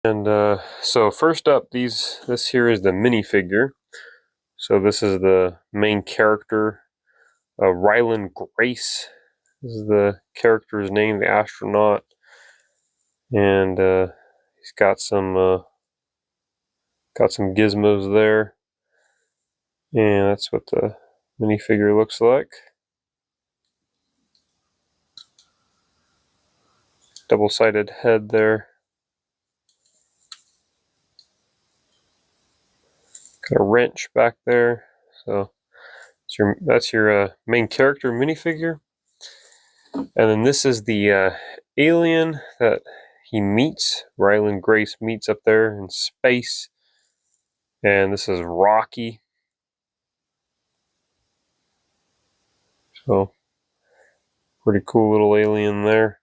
And so first up, this here is the minifigure. So this is the main character, Rylan Grace. This is the character's name, the astronaut, and he's got some gizmos there, and that's what the minifigure looks like. Double-sided head there. Got a wrench back there. So that's your main character minifigure. And then this is the alien that he meets. Rylan Grace meets up there in space. And this is Rocky. So pretty cool little alien there.